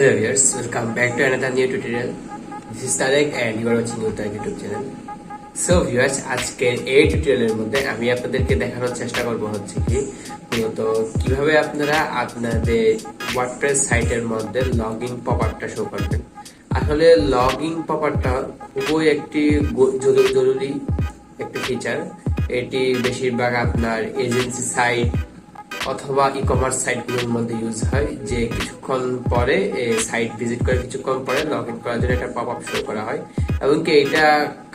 Hello viewers, welcome back to another new tutorial. This is Tarak and you are watching Tarak YouTube channel. So viewers, আজকের এই টিউটোরিয়ালের মধ্যে আমি আপনাদেরকে দেখানোর চেষ্টা করব হচ্ছে কি মূলত কিভাবে আপনারা আপনাদের ওয়ার্ডপ্রেস সাইটের মধ্যে লগইন পপআপটা শো করবেন। আসলে লগইন পপআপটা খুবই একটি জরুরি একটি ফিচার। এটি বেশিরভাগ আপনার এজেন্সি সাইট অথবা ই-কমার্স সাইটগুলোর মধ্যে ইউজ হয়, যে কিছুক্ষণ পরে সাইট ভিজিট করে কিছুক্ষণ পরে লগ ইন করার জন্য একটা পপআপ শো করা হয় এবং কি এটা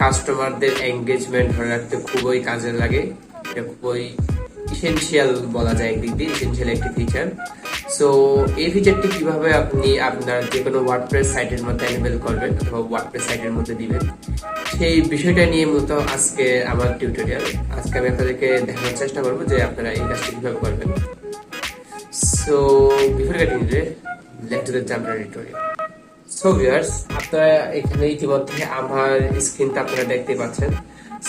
কাস্টমারদের এঙ্গেজমেন্ট ধরে রাখতে খুবই কাজে লাগে। এটা খুবই ইসেনশিয়াল বলা যায়, একদিক দিয়ে ইসেনশিয়াল একটি ফিচার। সো এই ফিচারটি কিভাবে আপনি আপনার যে কোনো ওয়ার্ডপ্রেস সাইটের মধ্যে এনেবল করবেন অথবা ওয়ার্ডপ্রেস সাইটের মধ্যে দিবেন, সেই বিষয়টা নিয়ে মূলত আজকে আমার টিউটোরিয়াল। আজকে আমি আপনাদেরকে দেখানোর চেষ্টা করবো যে আপনারা এই কাজটি কিভাবে করবেন। So before getting into let's get jump to tutorial. So viewers, আপনারা এখানে ইতিমধ্যে আমার স্ক্রিনটা আপনারা দেখতে পাচ্ছেন।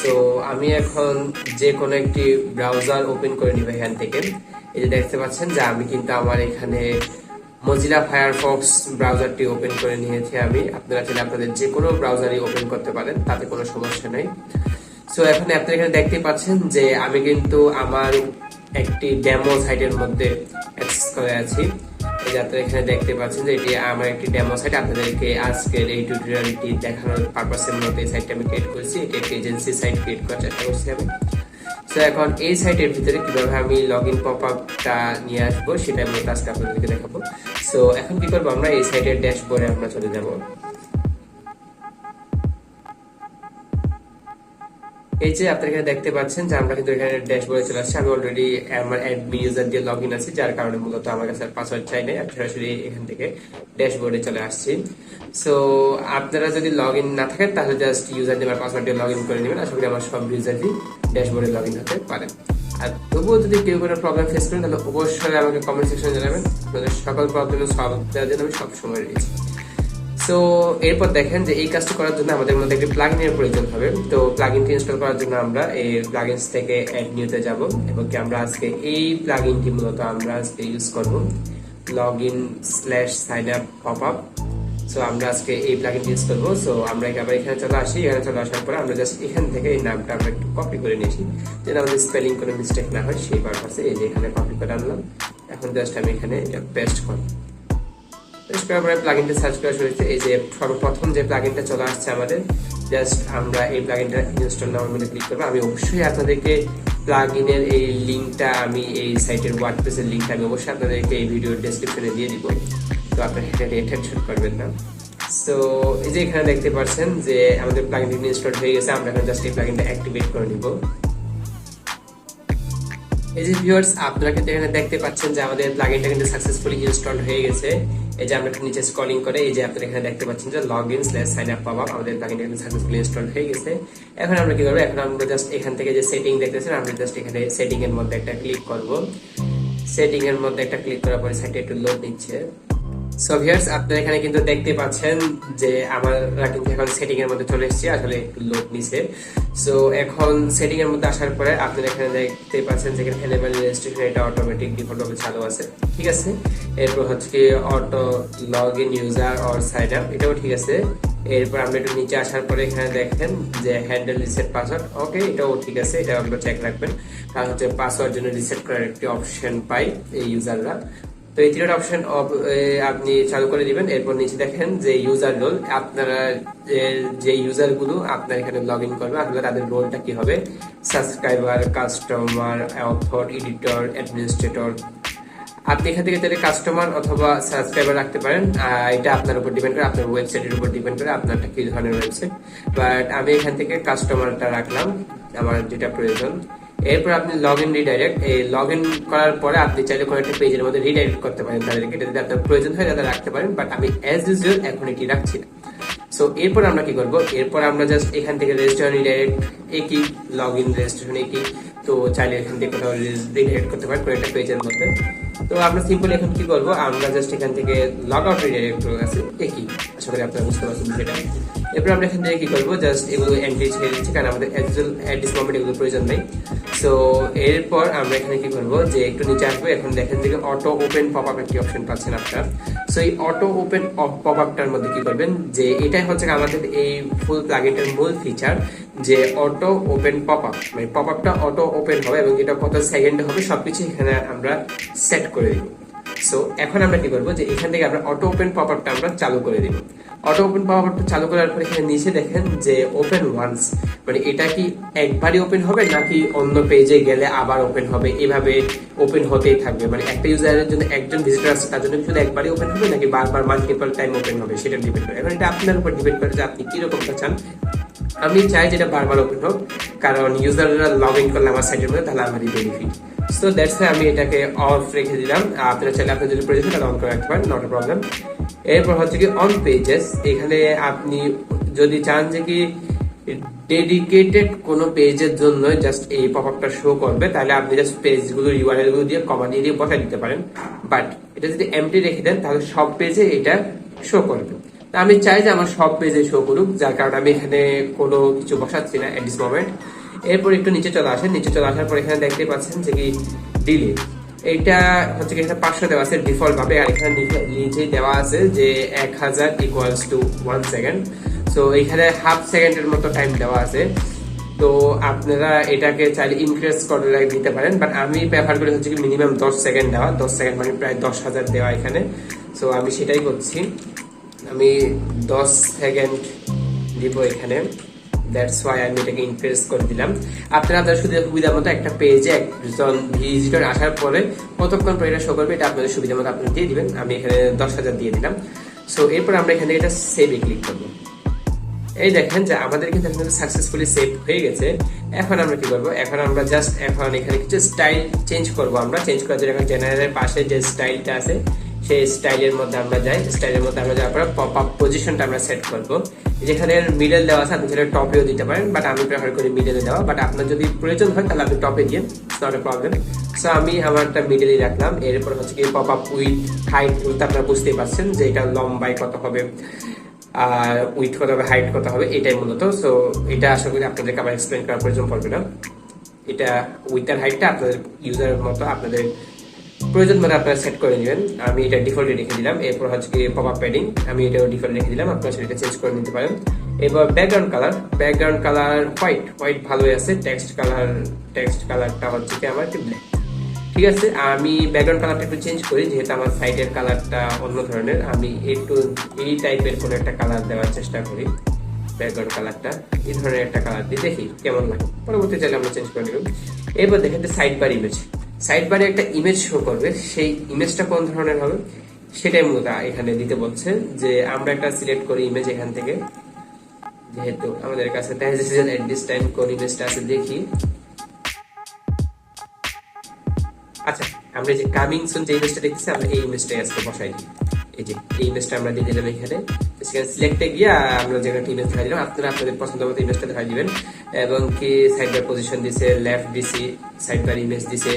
সো আমি এখন যে কোনো একটি ব্রাউজার ওপেন করে নিব এখান থেকে। এই যে দেখতে পাচ্ছেন যে আমি কিন্তু আমার এখানে মজিলা ফায়ারফক্স ব্রাউজারটি ওপেন করে নিয়েছি আমি। আপনারা চাইলে আপনাদের যে কোনো ব্রাউজারই ওপেন করতে পারেন, তাতে কোনো সমস্যা নেই। সো এখন আপনারা এখানে দেখতে পাচ্ছেন যে আমি কিন্তু আমার একটি ডেমো সাইটের মধ্যে অ্যাক্সেস করে আছি। এই যে আপনারা এখানে দেখতে পাচ্ছেন যে এটি আমার একটি ডেমো সাইট। আপনাদেরকে আজকের এই টিউটোরিয়ালটি দেখানোর পারপাসের মধ্যে এই সাইটটা আমি ক্রিয়েট করেছি। এটি একটি এজেন্সি সাইট ক্রিয়েট করার চেষ্টা করছি আমি। তো এখন এই সাইটের ভিতরে কিভাবে আমি লগইন পপআপটা নিয়ে আসবো সেটা আমি আজকে আপনাদেরকে দেখাবো। সো এখন কি করবো, আমরা এই সাইটের ড্যাশবোর্ডে আমরা চলে যাব। এই যে আপনারা এখানে দেখতে পাচ্ছেন যে আমরা কিন্তু এখানে ড্যাশবোর্ডে চলে আসছি। আমি অলরেডি আমার অ্যাডমিন ইউজার দিয়ে লগইন আছি, যার কারণে মূলত আমার কাছে পাসওয়ার্ড চাই নাই, আমি সরাসরি এখান থেকে ড্যাশবোর্ডে চলে আসছি। সো আপনারা যদি লগইন না থাকেন তাহলে জাস্ট ইউজার দিয়ে পাসওয়ার্ড দিয়ে লগইন করে নেবেন। আশা করি আমার সব ইউজারই ড্যাশবোর্ডে লগইন হতে পারেন। আর তবুও যদি কেউ কোনো প্রবলেম ফেস করেন তাহলে অবশ্যই আমাকে কমেন্ট সেকশনে জানাবেন। আপনাদের সকল প্রবলেমের সলভ দেওয়ার জন্য আমি সবসময় রয়েছি। সো এরপর দেখেন যে এই কাজটি করার জন্য আমাদের মধ্যে একটি প্লাগইনের প্রয়োজন হবে। তো প্লাগইনটি ইনস্টল করার জন্য আমরা এই প্লাগইনস থেকে অ্যাড নিউতে যাব এবং কি আমরা আজকে এই প্লাগইনটি মূলত আমরা আজকে ইউজ করব, login/signup popup। সো আমরা আজকে এই প্লাগইনটি ইউজ করব। সো আমরা আবার এখানে চলে আসি। এখানে চলে আসার পরে আমরা জাস্ট এখান থেকে এই নামটা আমরা একটু কপি করে নিয়েছি, যেন আমাদের স্পেলিং কোনো মিস্টেক না হয় সেই পারপাসে। এই যে এখানে কপি করে আনলাম। এখন জাস্ট আমি এখানে এটা পেস্ট করব। প্লাগইনটা সার্চ করা শুরু হয়েছে। এই যে সর্বপ্রথম যে প্লাগইনটা চলে আসছে আমাদের, জাস্ট আমরা এই প্লাগইনটা ইনস্টল নাও মধ্যে ক্লিক করবো। আমি অবশ্যই আপনাদেরকে প্লাগইনের এই লিঙ্কটা, আমি এই সাইটের ওয়ার্ডপ্রেসের লিঙ্কটা আমি অবশ্যই আপনাদেরকে এই ভিডিওর ডেসক্রিপশনে দিয়ে দিব। তো আপনারা এখানে টেনশন করবেন না। তো এই যে এখানে দেখতে পাচ্ছেন যে আমাদের প্লাগইনটি ইনস্টল হয়ে গেছে। আমরা এখন জাস্ট এই প্লাগইনটা অ্যাক্টিভেট করে নিব। এই যে ভিউয়ার্স, আপনারা কিন্তু এখানে দেখতে পাচ্ছেন যে আমাদের প্লাগইনটা কিন্তু সাকসেসফুলি ইনস্টল হয়ে গেছে। এই যে আমরা নিচে স্ক্রলিং করে এই যে আপনারা এখানে দেখতে পাচ্ছেন যে login/signup popup আমাদের প্লাগইনটা কিন্তু সাকসেসফুলি ইনস্টল হয়ে গেছে। এখন আমরা কি করব, এখন আমরা জাস্ট এখান থেকে যে সেটিং দেখতেছেন আমরা জাস্ট এখানে সেটিং এর মধ্যে একটা ক্লিক করব। সেটিং এর মধ্যে একটা ক্লিক করার পরে সাইটে একটু লোড নিচ্ছে। সো ভিউয়ার্স, আপনারা এখানে কিন্তু দেখতে পাচ্ছেন যে আমরা কিন্তু এখন সেটিং এর মধ্যে চলে এসেছি, আসলে একটু লোড নিছে। সো এখন সেটিং এর মধ্যে আসার পরে আপনারা এখানে দেখতে পাচ্ছেন যে এখানে এনেবল রেজিস্ট্রেশন এটা অটোমেটিক ডিফল্ট ভাবে চালু আছে, ঠিক আছে। এরপর হচ্ছে কি auto login user or sign up, এটাও ঠিক আছে। এরপর আমরা একটু নিচে আসার পরে এখানে দেখেন যে হ্যান্ডেল রিসেট পাসওয়ার্ড, ওকে, এটাও ঠিক আছে। এটা আমরা চেক রাখবেন, কারণ হচ্ছে পাসওয়ার্ড জন্য রিসেট করার একটি অপশন পাই এই ইউজাররা। তো এই তিনটা অপশন আপনি চালু করে দিবেন। এরপর নিচে দেখেন যে ইউজার রোল, আপনারা যে ইউজার গুলো আপনার এখানে লগ ইন করবে আপনারা তাদের রোলটা কি হবে, subscriber, customer, author, editor, administrator. আপনি এখান থেকে তাহলে কাস্টমার অথবা সাবস্ক্রাইবার রাখতে পারেন। এটা আপনার উপর ডিপেন্ড করে, আপনার ওয়েবসাইটের উপর ডিপেন্ড করে আপনারটা কি ধরনের ওয়েবসাইট। বাট আমি এখান থেকে কাস্টমারটা রাখলাম, আমার যেটা প্রয়োজন। এরপর আপনি লগইন রিডাইরেক্ট, এই লগইন করার পরে আপনি চাইলে কোনো একটা পেজের মধ্যে রিডাইরেক্ট করতে পারেন তাদেরকে, এটা যদি আপনার প্রয়োজন হয় তাদের রাখতে পারেন, বাট আমি অ্যাজ ইউজুয়াল এখন এটি রাখছি না। সো এরপর আমরা কি করবো, এরপর আমরা জাস্ট এখান থেকে রেজিস্ট্রেশন রিডাইরেক্ট একই, লগইন রেজিস্ট্রেশন একই। তো চাইলে এখান থেকে কোথাও রিডাইরেক্ট করতে পারেন কোনো একটা পেজের মধ্যে। তো আমরা সিম্পল এখন কি করবো, আমরা জাস্ট এখান থেকে লগ আউট রিডাইরেক্ট আছে একই, আশা করি আপনারা বুঝতে পারছেন সেটা। এরপর আমরা এখান থেকে কি করবো, জাস্ট এগুলো এন্ট্রি ছেড়ে দিচ্ছি, কারণ আমাদের অ্যাট দিস মোমেন্ট এগুলো প্রয়োজন নেই। সো এরপর আমরা এখানে কি করবো যে একটু নিচে আসবো, এখন দেখেন যে অটো ওপেন পপ আপ একটি অপশন পাচ্ছেন আপনারা। সো এই অটো ওপেন পপ আপটার মধ্যে কি করবেন যে এটাই হচ্ছে আমাদের এই ফুল প্লাগইনটার মূল ফিচার, যে অটো ওপেন পপ আপ, মানে পপ আপটা অটো ওপেন হবে এবং এটা কত সেকেন্ডে হবে সবকিছু এখানে আমরা সেট করে দিব। সো এখন আমরা কি করবো যে এখান থেকে আমরা অটো ওপেন পপ আপটা আমরা চালু করে দিব। অটো ওপেন পপ আপটা চালু করার পর এখানে নিচে দেখেন যে ওপেন ওয়ান্স, মানে এটা কি একবারই ওপেন হবে নাকি অন্য পেজে গেলে আবার ওপেন হবে, এভাবে ওপেন হতেই থাকবে, মানে একটা ইউজারের জন্য একজন ভিজিটর আছে তার জন্য শুধু একবারই ওপেন হবে নাকি বারবার মাল্টিপল টাইম ওপেন হবে, সেটা ডিপেন্ড করে। এখন এটা আপনার উপর ডিপেন্ড করে যে আপনি কিরকমটা চান। আমি চাই যেটা বারবার ওপেন হোক, কারণ ইউজাররা লগ ইন করলে আমার সাইটের মধ্যে তাহলে আমারই বেনিফিট। সো দ্যাটস ওয়াই আমি এটাকে অফ রেখে দিলাম। আপনারা চাইলে আপনার যদি প্রয়োজন তাহলে অন করে রাখতে পারেন, নট এ প্রবলেম। এরপর হচ্ছে কি অন পেজেস, এখানে আপনি যদি চান যে কি ডেডিকেটেড কোনো পেজের জন্য জাস্ট এই পপ আপটা শো করবে, তাহলে আপনি জাস্ট পেজগুলো ইউআরএল গুলো দিয়ে কমা দিয়ে বসাই দিতে পারেন। বাট এটা যদি এমটি রেখে দেন তাহলে সব পেজে এটা শো করবে। আমি চাই যে আমার সব পেজে শো করুক, যার কারণে আমি এখানে কোনো কিছু বসাচ্ছি না এট দিস মোমেন্ট। এরপর একটু নিচে চলে আসেন, নিচে চলে আসার পর এখানে দেখতে পাচ্ছেন যে কি ডিলে, এইটা হচ্ছে কি এখানে 500 দেওয়া আছে ডিফল্ট ভাবে, আর এখানে নিচেই দেওয়া আছে যে 1000 ইকুয়ালস টু 1 সেকেন্ড। সো এখানে হাফ সেকেন্ডের মতো টাইম দেওয়া আছে। তো আপনারা এটাকে চাইলে ইনক্রিজ করে দিতে পারেন, বাট আমি ব্যবহার করি হচ্ছে কি মিনিমাম 10 সেকেন্ড দেওয়া, 10 সেকেন্ড মানে প্রায় 10,000 দেওয়া এখানে। সো আমি সেটাই করছি, আমি 10 সেকেন্ড দিব এখানে। দ্যাটস ওয়াই আমি এটাকে ইনক্রিজ করে দিলাম। আপনারা আপনার সুবিধা মতো একটা পেজে একজন ভিজিটর আসার পরে কতক্ষণ পরে এটা শো করবে এটা আপনাদের সুবিধা মতো আপনারা দিয়ে দিবেন। আমি এখানে 10,000 দিয়ে দিলাম। সো এরপর আমরা এখান থেকে এটা সেভে ক্লিক করবো। এই দেখেন যে আমাদের কিন্তু এখানে সাকসেসফুলি সেভ হয়ে গেছে। এখন আমরা কি করবো, এখন আমরা জাস্ট এখন এখানে কিছু স্টাইল চেঞ্জ করবো। আমরা চেঞ্জ করার জন্য এখন জেনারেলের পাশে যে স্টাইলটা আছে সেই স্টাইলের মধ্যে আমরা যাই। স্টাইলের মধ্যে আমরা যাওয়ার পর পপ আপ পজিশনটা আমরা সেট করবো। যেখানে মিডল দেওয়া আছে আপনি সেটা টপেও দিতে পারেন, বাট আমি প্রেফার করি মিডলে দেওয়া। বাট আপনার যদি প্রয়োজন হয় তাহলে আপনি টপে দিয়ে, নট এ প্রবলেম। সো আমি আমারটা মিডলেই রাখলাম। এরপর হচ্ছে কি পপ আপ উইথ হাইট, আপনারা বুঝতেই পারছেন যে এটা লম্বায় কত হবে আর উইথ কত হবে, হাইট কত হবে, এটাই মূলত। সো এটা আশা করি আপনাদেরকে আবার এক্সপ্লেন করার প্রয়োজন পড়বে না। এটা উইথ আর হাইটটা আপনাদের ইউজারের মতো আপনাদের প্রয়োজন মতো আপনারা সেট করে নেবেন। আমি এটা ডিফল্টে রেখে দিলাম। এরপর হচ্ছে কি পপ আপ প্যাডিং আমি এটাও ডিফল্ট রেখে দিলাম, আপনারা সেটা চেঞ্জ করে নিতে পারেন। এবার ব্যাকগ্রাউন্ড কালার হোয়াইট ভালোই আছে। টেক্সট কালারটা হচ্ছে কি আমার ব্ল্যাক। ঠিক আছে, আমি ব্যাকগ্রাউন্ড কালারটা একটু চেঞ্জ করি, যেহেতু আমার সাইডের কালারটা অন্য ধরনের। আমি একটু এই টাইপের কোনো একটা কালার দেওয়ার চেষ্টা করি। ব্যাকগ্রাউন্ড কালারটা এই ধরনের একটা কালার দিয়ে দেখি কেমন লাগে, পরবর্তী চাইলে আমরা চেঞ্জ করে নেব। এবার দেখেন যে সাইড বারে একটা ইমেজ শো করবে, সেই ইমেজটা কোন ধরনের হবে সেটাই মূলত এখানে দিতে বলছে। যে আমরা একটা সিলেক্ট করি ইমেজ এখান থেকে, যেহেতু আমাদের কাছে এট দিস টাইম কোন ইমেজটা আছে দেখি। আচ্ছা, আমরা যে কামিং সুন যে ইমেজটা দেখতেছি আমরা এই ইমেজটাই আজকে বসাই দিই। এই যে এই ইমেজটা আমরা দিয়ে দিলাম এখানে। সেখানে সিলেক্টে গিয়ে আমরা যেখানে ইমেজ দেখাই দিলাম, আপনারা আপনাদের পছন্দ মতো ইমেজটা দেখাই দিবেন। এবং কি সাইড বার পজিশন দিছে, লেফট দিছি, সাইড বার ইমেজ দিছে,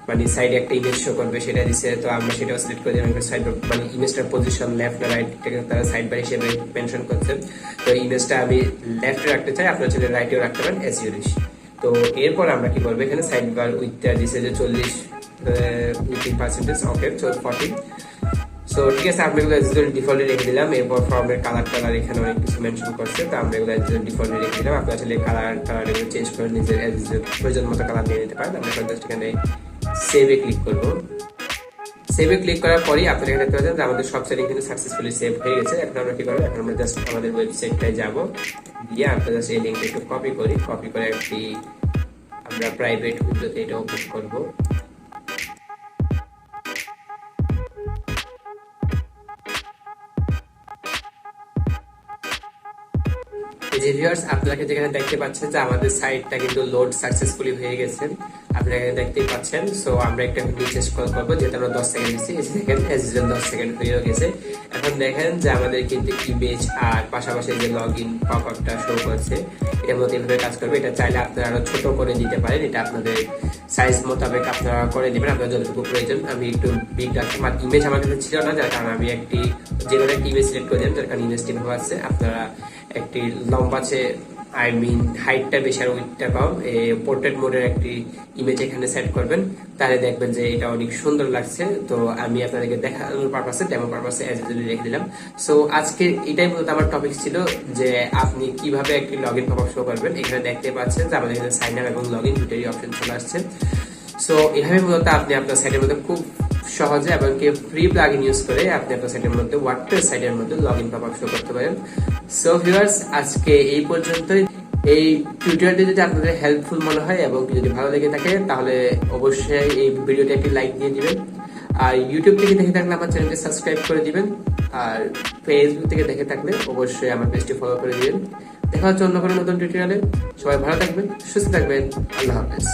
মানে সাইডে একটা ইমেজ শো করবে সেটা দিছে। তো আমরা সেটাও সিলেক্ট করে দিলাম। সাইড বার মানে ইমেজটার পজিশন লেফট না রাইট তারা সাইড বার হিসেবে মেনশন করছে। তো ইমেজটা আমি লেফটে রাখতে চাই, আপনারা চাইলে রাইটেও রাখতে পারেন, এস ইউ উইশ। তো এরপর আমরা কি করবো, এখানে সাইড বার উইথটা দিছে যে 40% ওকে 40। সো ঠিক আছে, আমরা এগুলো ডিফল্টে রেখে দিলাম। এরপর ফর্মের কালার এখানে অনেক কিছু মেনশন করছে, তো আমরা এগুলো ডিফল্টে রেখে দিলাম। আপনারা চাইলে কালার এগুলো চেঞ্জ করে নিজের প্রয়োজন মতো কালার নিয়ে নিতে পারেন। আমরা জাস্ট এখানে সেভে ক্লিক করবো। সেভে ক্লিক করার পরই আপনারা এখানে দেখতে পাচ্ছেন যে আমাদের সব সেটিং কিন্তু সাকসেসফুলি সেভ হয়ে গেছে। এখন আমরা কি করবো, এখন আমরা জাস্ট আমাদের ওয়েবসাইটটায় যাবো, দিয়ে আমরা জাস্ট এই লিঙ্কটা একটু কপি করে একটি আমরা প্রাইভেট উইন্ডোতে এটা ওপেন করবো। যে ভিউয়ার্স আপনারা যেখানে দেখতে পাচ্ছেন যে আমাদের সাইটটা কিন্তু লোড সাকসেসফুলি হয়ে গেছে, আপনারা এখানে দেখতেই পাচ্ছেন। সো আমরা একটা নিচে স্ক্রল করবো, যেহেতু আমরা 10 সেকেন্ড দিচ্ছি, দেখেন 10 সেকেন্ড হয়ে গেছে। এখন দেখেন যে আমাদের কিন্তু ইমেজ আর পাশাপাশি যে লগ ইন পপ আপটা শো করছে, এর মধ্যে এভাবে কাজ করবে। এটা চাইলে আপনারা আরো ছোট করে দিতে পারেন, এটা আপনাদের সাইজ মোতাবেক আপনারা করে দিবেন, আপনার যতটুকু প্রয়োজন। আমি একটু বিগ রাখছি, আর ইমেজ আমার কাছে ছিল না, যার কারণে আমি যে কোনো একটা ইমেজ সিলেক্ট করে দিলাম, যার কারণে ইমেজটি ভাবে আছে। আপনারা একটি লম্বা আই মিন হাইটটা বেশি আর উইডথটা কম, পোর্ট্রেট মোডের একটি ইমেজ এখানে সেট করবেন, তাহলে দেখবেন যে এটা অনেক সুন্দর লাগছে। তো আমি আপনাদেরকে দেখানোর পারপাসে, ডেমো পারপাসে অ্যাজ ইউজুয়ালি রেখে দিলাম। সো আজকে এটাই মূলত আমার টপিক ছিল যে আপনি কিভাবে একটি লগ ইন পপআপ শো করবেন। এখানে দেখতে পাচ্ছেন যে আমাদের এখানে সাইন আপ এবং লগ ইন দুটোরই অপশন চলে আসছে। সো এভাবে মূলত আপনি আপনার সাইটের মধ্যে খুব সহজে এবং ফ্রি প্লাগইন ইউজ করে আপনি আপনার সাইটের মধ্যে ওয়ার্ডপ্রেস সাইটের মধ্যে লগ ইন পপআপ শো করতে পারেন। সো ভিউয়ার্স, আজকে এই পর্যন্তই। এই টিউটোরিয়ালটি যদি আপনাদের হেল্পফুল মনে হয় এবং যদি ভালো লেগে থাকে তাহলে অবশ্যই এই ভিডিওটি একটি লাইক দিয়ে দিবেন। আর ইউটিউব থেকে দেখে থাকলে আমার চ্যানেলটি সাবস্ক্রাইব করে দিবেন। আর ফেসবুক থেকে দেখে থাকলে অবশ্যই আমার পেজটি ফলো করে দিবেন। দেখা হচ্ছে অন্য কোনো নতুন টিউটোরিয়ালে। সবাই ভালো থাকবেন, সুস্থ থাকবেন। আল্লাহ হাফেজ।